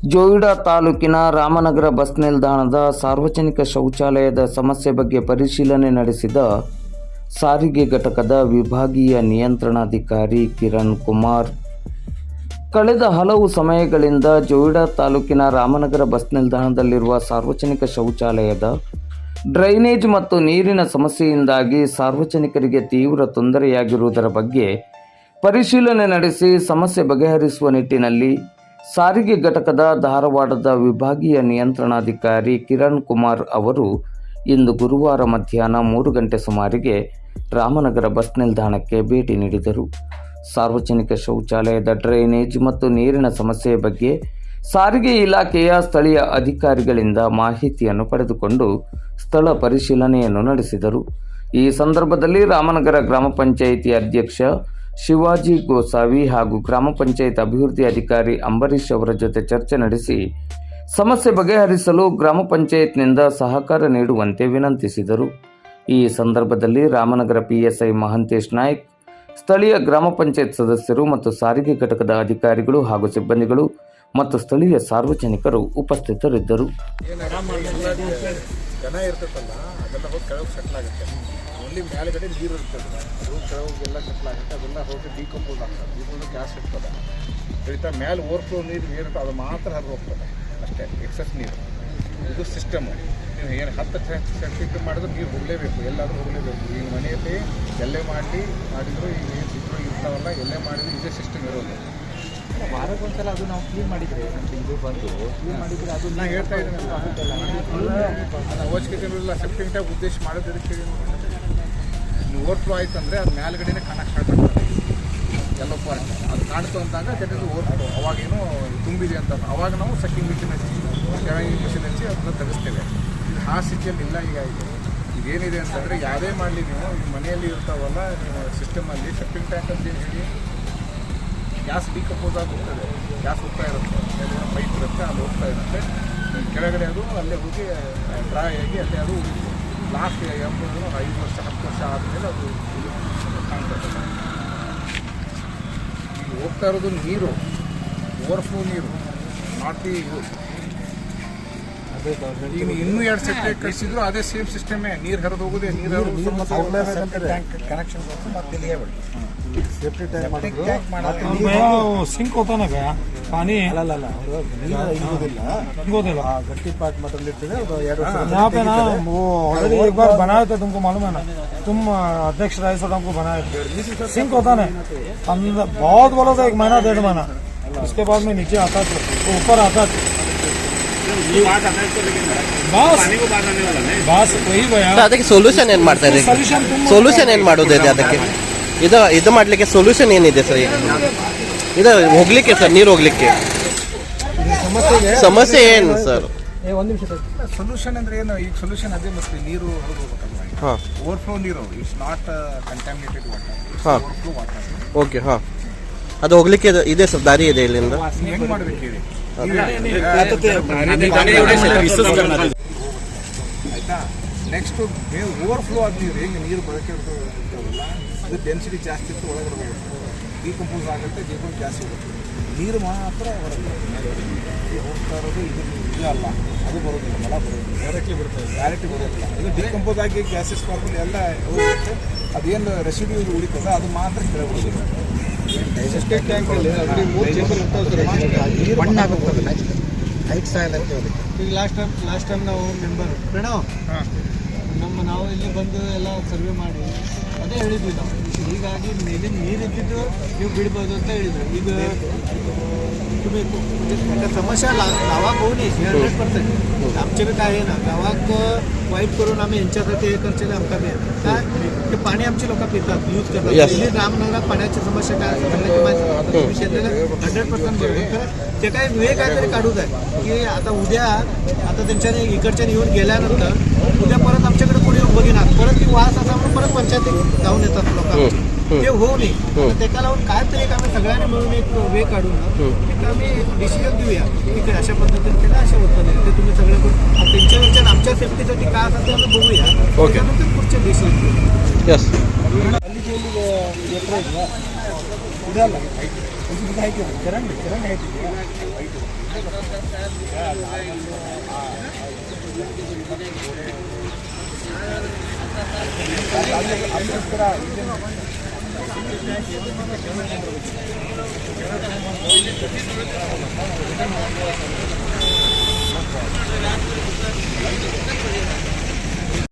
ಜೋಯಿಡಾ ತಾಲೂಕಿನ ರಾಮನಗರ ಬಸ್ ನಿಲ್ದಾಣದ ಸಾರ್ವಜನಿಕ ಶೌಚಾಲಯದ ಸಮಸ್ಯೆ ಬಗ್ಗೆ ಪರಿಶೀಲನೆ ನಡೆಸಿದ ಸಾರಿಗೆ ಘಟಕದ ವಿಭಾಗೀಯ ನಿಯಂತ್ರಣಾಧಿಕಾರಿ ಕಿರಣ್ ಕುಮಾರ್, ಕಳೆದ ಹಲವು ಸಮಯಗಳಿಂದ ಜೋಯಿಡಾ ತಾಲೂಕಿನ ರಾಮನಗರ ಬಸ್ ನಿಲ್ದಾಣದಲ್ಲಿರುವ ಸಾರ್ವಜನಿಕ ಶೌಚಾಲಯದ ಡ್ರೈನೇಜ್ ಮತ್ತು ನೀರಿನ ಸಮಸ್ಯೆಯಿಂದಾಗಿ ಸಾರ್ವಜನಿಕರಿಗೆ ತೀವ್ರ ತೊಂದರೆಯಾಗಿರುವುದರ ಬಗ್ಗೆ ಪರಿಶೀಲನೆ ನಡೆಸಿ ಸಮಸ್ಯೆ ಬಗೆಹರಿಸುವ ನಿಟ್ಟಿನಲ್ಲಿ ಸಾರಿಗೆ ಘಟಕದ ಧಾರವಾಡದ ವಿಭಾಗೀಯ ನಿಯಂತ್ರಣಾಧಿಕಾರಿ ಕಿರಣ್ ಕುಮಾರ್ ಅವರು ಇಂದು ಗುರುವಾರ ಮಧ್ಯಾಹ್ನ 3 ಗಂಟೆ ಸುಮಾರಿಗೆ ರಾಮನಗರ ಬಸ್ ನಿಲ್ದಾಣಕ್ಕೆ ಭೇಟಿ ನೀಡಿದರು. ಸಾರ್ವಜನಿಕ ಶೌಚಾಲಯದ ಡ್ರೈನೇಜ್ ಮತ್ತು ನೀರಿನ ಸಮಸ್ಯೆಯ ಬಗ್ಗೆ ಸಾರಿಗೆ ಇಲಾಖೆಯ ಸ್ಥಳೀಯ ಅಧಿಕಾರಿಗಳಿಂದ ಮಾಹಿತಿಯನ್ನು ಪಡೆದುಕೊಂಡು ಸ್ಥಳ ಪರಿಶೀಲನೆಯನ್ನು ನಡೆಸಿದರು. ಈ ಸಂದರ್ಭದಲ್ಲಿ ರಾಮನಗರ ಗ್ರಾಮ ಪಂಚಾಯಿತಿ ಅಧ್ಯಕ್ಷ ಶಿವಾಜಿ ಗೋಸಾವಿ ಹಾಗೂ ಗ್ರಾಮ ಪಂಚಾಯತ್ ಅಭಿವೃದ್ಧಿ ಅಧಿಕಾರಿ ಅಂಬರೀಶ್ ಅವರ ಜೊತೆ ಚರ್ಚೆ ನಡೆಸಿ ಸಮಸ್ಯೆ ಬಗೆಹರಿಸಲು ಗ್ರಾಮ ಪಂಚಾಯತ್ನಿಂದ ಸಹಕಾರ ನೀಡುವಂತೆ ವಿನಂತಿಸಿದರು. ಈ ಸಂದರ್ಭದಲ್ಲಿ ರಾಮನಗರ PSI ಮಹಂತೇಶ್ ನಾಯ್ಕ್, ಸ್ಥಳೀಯ ಗ್ರಾಮ ಪಂಚಾಯತ್ ಸದಸ್ಯರು ಮತ್ತು ಸಾರಿಗೆ ಘಟಕದ ಅಧಿಕಾರಿಗಳು ಹಾಗೂ ಸಿಬ್ಬಂದಿಗಳು ಮತ್ತು ಸ್ಥಳೀಯ ಸಾರ್ವಜನಿಕರು ಉಪಸ್ಥಿತರಿದ್ದರು. ಜನ ಇರ್ತೈತಲ್ಲ ಅದೆಲ್ಲ ಹೋಗಿ ಕೆಳಗೆ ಸೆಟ್ಲ್ ಆಗುತ್ತೆ. ಓನ್ಲಿ ಮೇಲ್ಗಡೆ ನೀರು ಇರ್ತದೆ, ಅದು ಕೆಳಗೆಲ್ಲ ಸೆಟ್ಲ್ ಆಗುತ್ತೆ. ಅದೆಲ್ಲ ಹೋಗಿ ಡಿಕಂಪೋಸ್ ಆಗ್ತದೆ, ಡಿಕಂಪೋಸ್ ಗ್ಯಾಸ್ ಇರ್ತದೆ. ಇಳಿತಾ ಮೇಲೆ ಓವರ್ಫ್ಲೋ ನೀರು ಏನಿರ್ತದೆ ಅದು ಮಾತ್ರ ಹರಿದು ಹೋಗ್ತದೆ ಅಷ್ಟೇ, ಎಕ್ಸಸ್ ನೀರು. ಇದು ಸಿಸ್ಟಮು. ನೀವು ಏನು 10 ಸೆಂಟಿಮೀಟರ್ ಮಾಡಿದ್ರು ನೀರು ಹೋಗಲೇಬೇಕು, ಎಲ್ಲಾದರೂ ಹೋಗಲೇಬೇಕು. ಈಗ ಮನೆಯಲ್ಲಿ ಎಲ್ಲೇ ಮಾಡಿದ್ರು ಈಗ ಏನು ಸಿಕ್ಕರು ಇರ್ತಾವಲ್ಲ, ಎಲ್ಲೇ ಮಾಡಿದ್ರು ಇದೇ ಸಿಸ್ಟಮ್ ಇರೋದು. ವಾರಕ್ಕೊಂದ್ಸಲ ಅದು ನಾವು ಕ್ಲೀನ್ ಮಾಡಿದರೆ ಇದು ಬಂದು ಕ್ಲೀನ್ ಮಾಡಿದರೆ ಅದು ನಾನು ಹೇಳ್ತಾ ಇದ್ದೀನಿ. ಅವಶ್ಯಕತೆ ಇರಲಿಲ್ಲ. ಸೆಪ್ಟಿಂಗ್ ಟ್ಯಾಂಕ್ ಉದ್ದೇಶ ಮಾಡೋದಕ್ಕೆ ನೀವು ಓವರ್ಫ್ಲೋ ಆಯ್ತು ಅಂದರೆ ಅದು ಮೇಲ್ಗಡೆನೇ ಕಾಣಕ್ಕೆ ಸ್ಟಾರ್ಟ್ ಆಗ್ತದೆ. ಎಲ್ಲೋ ಪಾಯಿಂಟ್ ಅದು ಕಾಣ್ತು ಅಂದಾಗ ಕೆಟ್ಟದ್ದು ಓವರ್ಫ್ಲೋ. ಅವಾಗೇನು ತುಂಬಿದೆ ಅಂತ ಅವಾಗ ನಾವು ಸಕ್ಕಿಂಗ್ ಮಿಷಿನ್ ಹಚ್ಚಿ, ಕೆಳಗಿನ ಮಿಷಿನ್ ಹಚ್ಚಿ ಅದನ್ನ ತೆಗೆಸ್ತೇವೆ. ಇದು ಆ ಸ್ಥಿತಿಯಲ್ಲಿ ಇಲ್ಲ. ಇದೇನಿದೆ ಅಂತಂದರೆ ಯಾವುದೇ ಮಾಡಲಿ ನೀವು ಈ ಮನೆಯಲ್ಲಿ ಇರ್ತಾವಲ್ಲ ನೀವು ಸಿಸ್ಟಮಲ್ಲಿ ಸೆಪ್ಟಿಂಗ್ ಟ್ಯಾಂಕ್ ಅಂತ ಏನು ಹೇಳಿ ಗ್ಯಾಸ್ ಡಿಕಂಪೋಸ್ ಆಗಿ ಹೋಗ್ತದೆ. ಗ್ಯಾಸ್ ಹೋಗ್ತಾ ಇರುತ್ತೆ, ಪೈಪ್ ಇರುತ್ತೆ, ಅಲ್ಲಿ ಹೋಗ್ತಾ ಇರುತ್ತೆ. ಕೆಳಗಡೆ ಅದು ಅಲ್ಲೇ ಹೋಗಿ ಡ್ರೈ ಆಗಿ ಅಲ್ಲೇ ಅದು ಉಳಿತು. ಲಾಸ್ಟ್ 5 ವರ್ಷ 10 ವರ್ಷ ಆದಮೇಲೆ ಅದು ಕಾಣ್ತದೆ. ಈಗ ಹೋಗ್ತಾ ಇರೋದು ನೀರು ಓವರ್ಫ್ಲೋ ನೀರು, ನಾಟ್ ದಿ ಈಗ ಇನ್ನೂ 2 ಸೆಪ್ಟಿಕ್ ಕಳಿಸಿದ್ರು ಅದೇ ಸೇಮ್ ಸಿಸ್ಟಮೇ. ನೀರು ಹರಿದು ಹೋಗೋದೇ ನೀರು कनेक्शन मत लिए ಸೇಫ್ಟಿ ಟ್ಯಾಂಕ್ सिंक होता ना गया पानी हिंगोदिल्ला गट्टी पार्ट मतलब लिखते यहाँ पे ना वो ऑलरेडी एक बार बनाया था, तुमको मालूम है ना, तुम अध्यक्ष रहे तो हमको बनाया था। सिंक होता ना अंदर बहुत बोला था, 1 महीना 1.5 महीना, उसके बाद में नीचे आता था, तो ऊपर आता था। ಬಸ್ ಅದಕ್ಕೆ ಸೊಲ್ಯೂಷನ್ ಏನು ಮಾಡ್ತಾ ಇದೆ? ಸೊಲ್ಯೂಷನ್ ಏನು ಮಾಡೋದು ಇದೆ ಅದಕ್ಕೆ? ಇದು ಮಾಡಲಿಕ್ಕೆ ಸೊಲ್ಯೂಷನ್ ಏನಿದೆ ಸರ್? ಇದು ಹೋಗ್ಲಿಕ್ಕೆ ಸರ್, ನೀರು ಹೋಗ್ಲಿಕ್ಕೆ ಸಮಸ್ಯೆ ಏನು ಸರ್? ಸೊಲ್ಯೂಷನ್ ಅಂದ್ರೆ ಏನು? ಈಗ ಸೊಲ್ಯೂಷನ್ ಅದೇ ಮತ್ತೆ ನೀರು ಹರಿದು ಹೋಗ್ಬೇಕಲ್ವ. ಓವರ್ಫ್ಲೋ ನೀರು, it's not contaminated water, overflow water. Okay, ಹಾಂ. ಅದು ಹೋಗ್ಲಿಕ್ಕೆ ಇದೆ ಸರ್, ದಾರಿ ಇದೆ ಇಲ್ಲಿಂದ? ಹೆಂಗ್ ಮಾಡ್ಬೇಕು ಹೇಳಿ? ಆಯ್ತಾ? ನೆಕ್ಸ್ಟ್ ಓವರ್ಫ್ಲೋ ಆದ ನೀರು ಹೆಂಗೆ ನೀರು ಬಳಕೆ ಇರ್ತಾವಲ್ಲ, ಅದು ಡೆನ್ಸಿಟಿ ಜಾಸ್ತಿ ಇತ್ತು, ಒಳಗಡೆ ಹೋಗುತ್ತೆ, ಡಿಕಂಪೋಸ್ ಆಗುತ್ತೆ, ಡಿಕಂಪೋಸ್ ಜಾಸ್ತಿ ಹೋಗುತ್ತೆ. ನೀರು ಮಾತ್ರ ಹೊರಗೆ ಹೋಗ್ತಾ ಇರೋದು. ಇದು ಅಲ್ಲ, ಅದು ಬರೋದಿಲ್ಲ, ಮಲ ಬರೋದಿಲ್ಲ, ಡೈರೆಕ್ಟ್ಲಿ ಬರೋದಿಲ್ಲ. ಇದು ಡಿಕಂಪೋಸ್ ಆಗಿ ಗ್ಯಾಸಸ್ ಕಾರ್ಬನ್ ಎಲ್ಲ ಹೋಗುತ್ತೆ. ಅದೇನು ರೆಸಿಡ್ಯೂ ಉಳಿತದ ಅದು ಮಾತ್ರ ಕೆಳಗೆ ಸೆಪ್ಟಿಕ್ ಟ್ಯಾಂಕಲ್ಲಿ ಅಲ್ಲಿ 3 ಚೇಂಬರ್ ಇರ್ತಾವೆ. ಹೈಟ್ ಸಾಯಿಲ್ ಅಂತ ಹೇಳಿ ಈಗ ಲಾಸ್ಟ್ ಟೈಮ್ ನಾವು ಮೆಂಬರ್ ಪ್ರಣವ್ ನಾವು ಇಲ್ಲಿ ಬಂದು ಎಲ್ಲ ಸರ್ವೆ ಮಾಡಿ ಅದೇ ಹೇಳಿದ್ವಿ ನಾವು. ಹೀಗಾಗಿ ಮೇಲಿನ ನೀರಿದ್ದು ನೀವು बिडಬೋದು ಅಂತ ಹೇಳಿದ್ರು. ಈಗ ಬೇಕು समस्या गावात होऊ नये 100%. आमच्याकडे काय आहे ना, गावात वाईट करून आम्ही यांच्यासाठी हे करचे आमका काय ते पाणी आमची लोक पितात, यूज करतात. रामनगरात पाण्याची समस्या काय विषय 100% बरोबर. ते काय वेळ काहीतरी काढूच आहे की आता उद्या आता त्यांच्याने इकडच्या येऊन गेल्यानंतर उद्या परत आमच्याकडे कोणी येऊन बघिणार, परत ती वास असा म्हणून परत पंचायती जाऊन येतात लोकांची. ते होऊ नये. त्याला लावून काहीतरी एक आम्ही सगळ्यांनी मिळून एक वे काढून एक आम्ही डिसिजन देऊया की अशा पद्धतीने केलं, अशा होतं ते तुम्ही सगळं करून त्यांच्यावरच्या आमच्या सेफ्टीसाठी काय असेल ते आम्ही बघूया. त्याच्यानंतर पुढचे डिसिजन घेऊ. ಇದಲ್ಲ, ಇದು ಹಾಕಿದ್ರು ಚರಂಡಿ ಹಾಕಿದ್ರು. ಅದಕ್ಕೋಸ್ಕರ